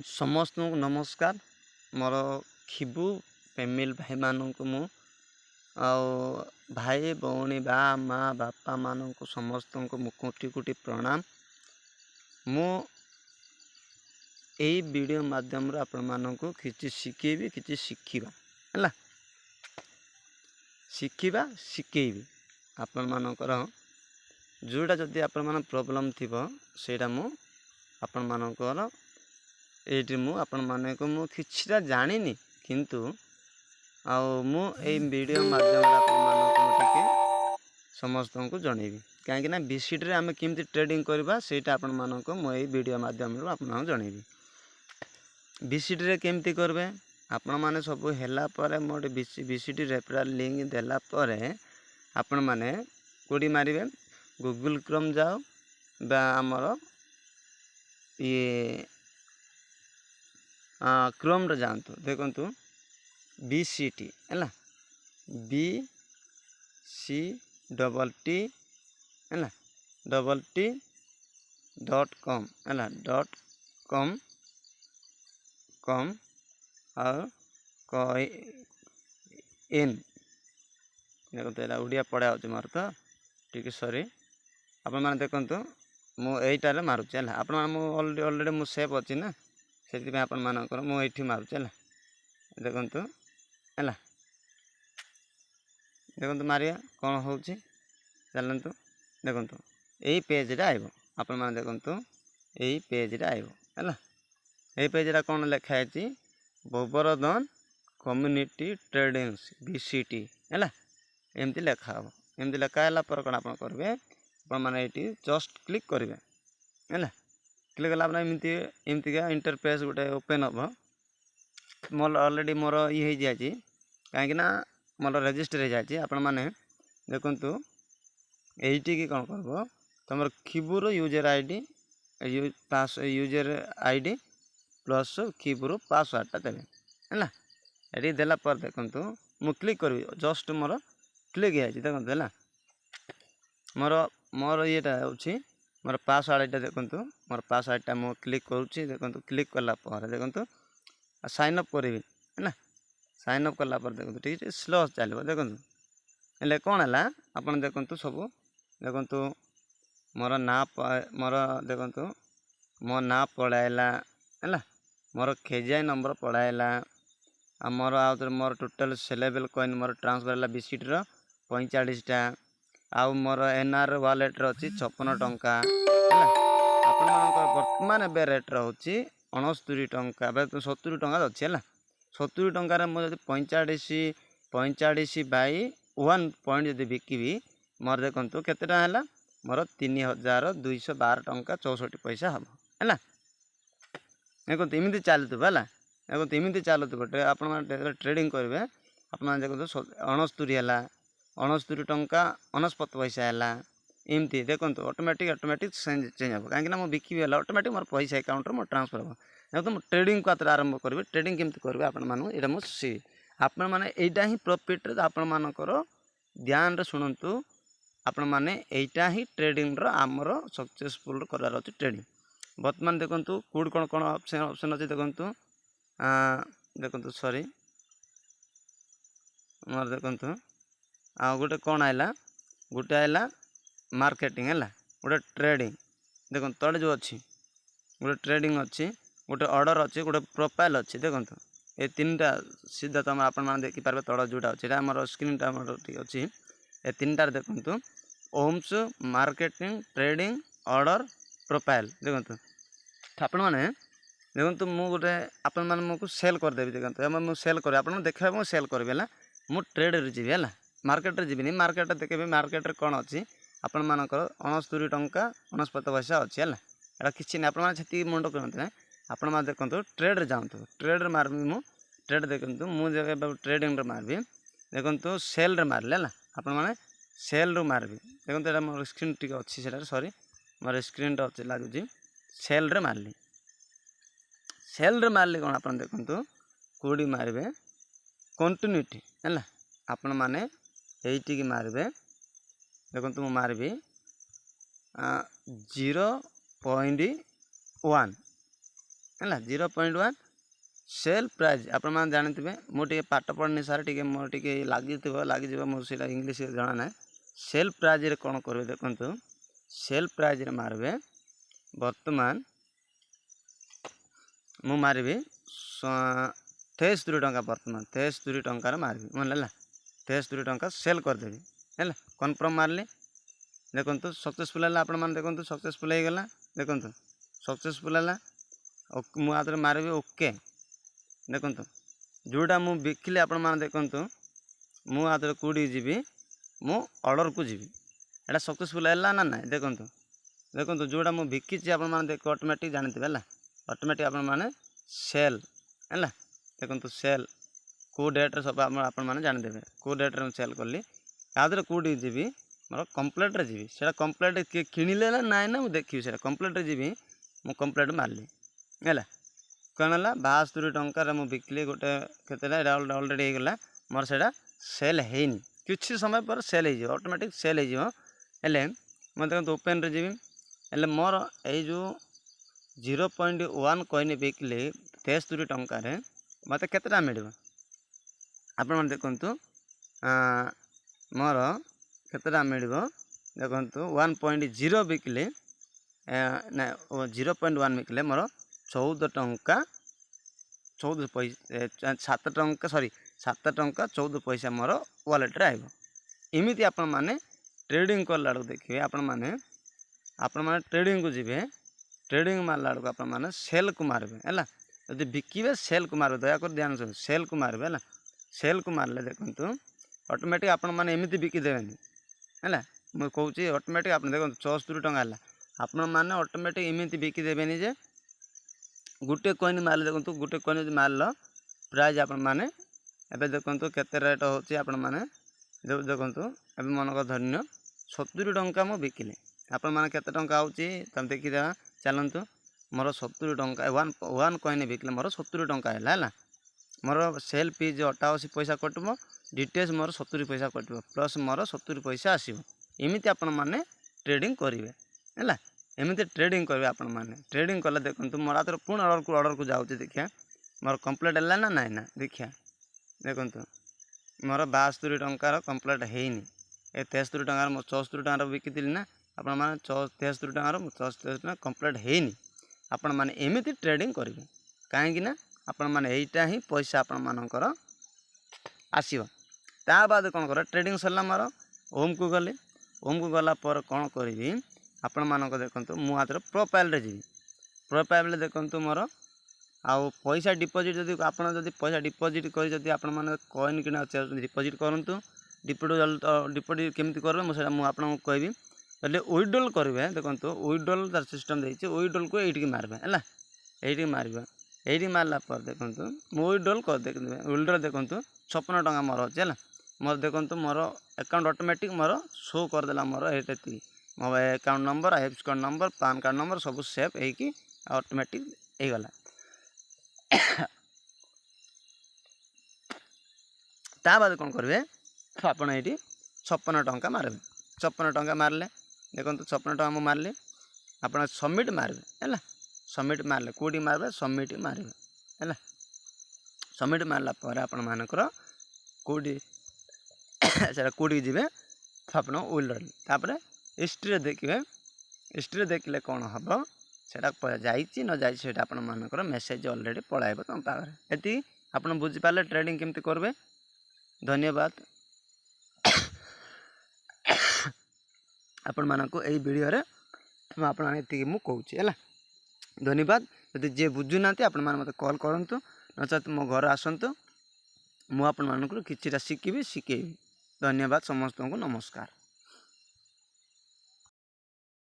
समस्त नमस्कार मोर खिबू फैमिली भाई मानक मु भाई भौणी बा माँ बापा मानक समस्त को कोटि कोटि प्रणाम। मु यही वीडियो माध्यम आपण मानक किसी शिखेबी किसी शिखा है शिखा शिखेबी आपण मानकर जोटा जदि आपण मान प्रोब्लेम थी सेटा मु आपण मानकर ये आपण मानक मु किछिटा जानिनी किंतु मु वीडियो माध्यम टे समस्त को जनइबी कहीं बीसीटी रे आम केमती ट्रेडिंग करवा सेटा आपण मानक मुझे वीडियो माध्यम आपन जनइबी। बीसीटी रे केमती करबे आपण माने सब हैला परे मोटे बीसीटी रेफरल लिंक देला परे आपण माने कोडी मारिबे गूगल क्रोम जाओ बा आमर ये क्रोम रे जानतु देखंतु बीसीटी है BCT .com और एन देखो ये ओडिया पढ़ा मोर तो ठीक सॉरी आपण मैंने देखो मुझे मारुचे है आप अलरेडी मु सेव अच्छी ना से आपण मानकर मुझे मारुचे है देखु है देखो मारिया कौन हो चलतु देखो यही पेज आइब आपण मैंने देखो यही पेज आइब है यही पेज कौन लिखाई गोवर्धन कम्युनिटी ट्रेडिंग्स बीसीटी है एमती लिखा हम एमती लिखाला कौन आप करेंगे आपने ये जस्ट क्लिक करेंगे है क्लिक कला एमती एमतीका इंटरफेस गोटे ओपन हम मोर अलरेडी मोर ये जाए कहीं मोर रजिस्टर हो जाए आपण मैंने देखु ये कौन कर तुम खिबूर user ID user ID plus खिबूर पासवर्डटा देवे है ये देला पर देखु मु क्लिक करी जस्ट मोर क्लिक है देखो है मोर मोर येटा हो मोर पासवर्ड देखु मोर पासवर्डटा मु क्लिक करुँची देखो क्लिक कला देखु साइन अप करी है साइन अप कला देखो ठीक स्लो चलो देखो हेल्ले कौन है आप देखु सब देखु मोर ना मोर देखु मो ना पढ़ाला है मोर केजीआई नंबर पढ़ाला मोर आउे मोर टोटाल सेलेबल कॉइन मोर ट्रांसफर है बीसीटी 45टा आउ मोर एनआर वालेट अच्छी 56 टंका है आपण वर्तमान ए रेट रोचे 69 टंका 70 टंका अच्छी है 70 टंकार मुझे 45 बाई 1 पॉइंट जब बिकबी मोर देखु केते है मोर 3212 टंका 64 पैसा हम है देखो इमती चलतु है देखो इमती चलतु गोटे आप ट्रेडिंग करेंगे आप देखो 69 है 69 टंका 69 पैसा है एमती देखो ऑटोमेटिक चेंज हम कहीं मुझे बिकी ऑटोमेटिक मोर पैसा अकाउंट मोर ट्रांसफर हम देखो मुझे ट्रेडिंग को आरंभ करी ट्रेडिंग केमती करेंगे आपने आपण मैंने यहाँ ही प्रॉफिट आपण मानकर ध्यान रे शुणु आपण मैंने यहाँ ही ट्रेडिंग आमर सक्सेसफुल करार अच्छे ट्रेडिंग बर्तमान देखु कौट कौन कौन ऑप्शन अच्छे देखु देखु सॉरी मोर देखु गोटे कौन आइला गोटे आइला मार्केटिंग है गोटे ट्रेडिंग देखो तले जो अच्छी गोटे ट्रेडिंग अच्छी गोटे ऑर्डर अच्छी गोटे प्रोफाइल अच्छी देखो ये तीनटा सीधा तुम आप देखिपारे तल जोटा अच्छे आम स्क्रीन अच्छी ये तीनटार देखु ओम्स मार्केटिंग ट्रेडिंग ऑर्डर प्रोफाइल देखो आपण मैंने देखो मु गोटे आपण मैंने मुझे सेल करदेवी देखो मुझे सेल कर आप देखा मुझे सेल करी है मु ट्रेड जी है मार्केट रे जीविनी मार्केट देखे मार्केट रे कौन अच्छी आपण मानकर 69 टंका 69 पैसा अच्छी है यहाँ किसी नहीं आपड़ी मुंड करते आपण मैंने देखो ट्रेड रे जाऊँ ट्रेड रे मारबी मु ट्रेड देखो मुझे ट्रेडिंग रे मारबी देखो सेल रे मारे है आपण मैंने सेल रू मारबी देखो यहाँ मोर स्क्रीन टी अच्छी से सॉरी मोर स्क्रीन टा अच्छी लगुच सेल रे मारली सेल रे मारली कौन आप देखो कौड़ी मारे कंटिन्यूटी है आपण मैंने यही मारे देखो मुझे मारबी 0.1 है 0.1 सेल प्राइज आपने जानते मुझे पाठ पढ़नी सार टी मोर टी लगे मोर इंग्लीश जाना ना सेल प्राइज कौन करेंगे देखो सेल प्राइज मारे बर्तमान मु मारि 73 टंका बर्तमान 73 टंकार मारि मन है 73 टंका सेल करदेवी है कन्फर्म मारली देखो सक्सेसफुल है आप देखो सक्सेसफुल हो गला देखो सक्सेसफुल है मुझे मारि ओके देखो जोटा मु बिकिली आपण देखो मुझे कौटी जी मु ऑर्डर को जी एटा सक्सेसफुल है ना ना देखो देखो जोटा मु बिकी आप ऑटोमेटिक जानते है ऑटोमेटिक आपण माने सेल है देखो सेल को डेट्रे सब आपने जानदेवे को डेट्रे सेल कली याद कौटी जी मोर कंप्लेट जी से कंप्लेट किए किणिले ना ना ना मुझे देखी से कंप्लेट जी मु कंप्लेट मारली है कौन है 72 टंकार मुझे बिकली गोटे के अलरेडी होगला मोर से सेल है किसी समय पर सेल हो ऑटोमेटिक सेल होले मैं देखो ओपेन रे जी हेल्ले मोर यो 0.1 कॉइन बिकली 73 टंकार मत केटा मिल आपण देखु मोर केटा मिल देखु 1.0 बिकली ना 0.1 बिकले मोर 14 टंका 14 पैसा 7 टंका सॉरी 7 टंका 14 पैसा मोर वालेट रे आइबो इमिति आपण माने ट्रेडिंग करला देखिए आपण माने ट्रेडिंग को जीवे ट्रेडिंग मारला आप सेल को मारबे है यदि बिकिबे सेल को मारबे दयाकर ध्यान सुन सेल को मारबे है सेल को मारले देखो ऑटोमेटिक आपण माने एमिति बिकी देबेनी है मुझे कहूँ ऑटोमेटिक आप देखो 74 टंका है आपण माने ऑटोमेटिक एमिति बिकी देबेनी जे गुटे कॉइन मारले देखो गुटे कॉइन मारल प्राइज आपण माने एबे देखो केते रेट होची आपण माने देखो एबे मनक धन्य 70 टंका मु बिकिले आपण माने केते टंका आउची तम देखि देबा चलतु मोर 70 टंका 1 कॉइन बिकले मोर 70 टंका है मोर सेल फी जो 88 पैसा कटब डिटेल्स मोर 70 पैसा कटब प्लस मोर 70 पैसा आसो एमती आपण मैंने ट्रेडिंग करेंगे है एमती ट्रेडिंग करेंगे आपण मैंने ट्रेडिंग कले देखो मोर हाथ पुणी ऑर्डर को जाऊँगी देखिए मोर कंप्लीट है ना ना ना देखिए देखो मोर 72 टंकार कंप्लीट हैनी 73 टंकार मोर 74 टंकार बिकी ना आपण मैंने 73 टंकार 74 टंका कंप्लीट हैनी आपण मैंने एमती ट्रेडिंग करेंगे कहीं ना आपण मैंने यहीटा ही पैसा आपण मानकर आसो ता बाद कौन कर ट्रेडिंग सरला मोर होम को गली होम को गला पर कौन करी आपण मानक देखो मुझे प्रोफाइल रे जी प्रोफाइल देखो मोर आउ पैसा डिपोजिट जदि आपड़ जब पैसा डिपोजिट कर आपण मैंने कॉइन किना डिपोजिट करूँ डिपोजिट केमी करेंगे मुझे आपको कहबी पहले विड्रॉल करेंगे देखो विड्रॉल तार सिस्टम देखिए विड्रॉल को ये मारबे है ये मारबे ये मारला पर देखो विड्रॉल कर विड्रॉल देखो 56 टंका मोर अच्छे है मोर देखो मोर अकाउंट ऑटोमेटिक मोर शो करदेला मोर ये मो account number IFSC code number PAN card number सब सेव होगी ऑटोमेटिक हो गला ता बाद कौन करेंगे आपड़ ये 56 टंका मारे 56 टंका मारले देखो 56 टंका मुझे मारली आप सबमिट मारबे है सबमिट मारले कौटी मारबे सबमिट मारबे है सबमिट मारला पर आपण मानकर कौटी से कौटी जी आप विड्रॉल हिस्ट्री देखिए हिस्ट्री देखले कौन हम से जाइए न जाइए आप मेसेज अलरेडी पलाइब तुम पाखे ये आप बुझीपारे ट्रेडिंग केमती करेंगे धन्यवाद आपण मानक यही वीडियो रे आपड़ी मुझे है धन्यवाद यदि जी बुझुना आपण मत कॉल करूँ नचेत मो घर आसतु मुझे शिखेबी धन्यवाद समस्त को नमस्कार।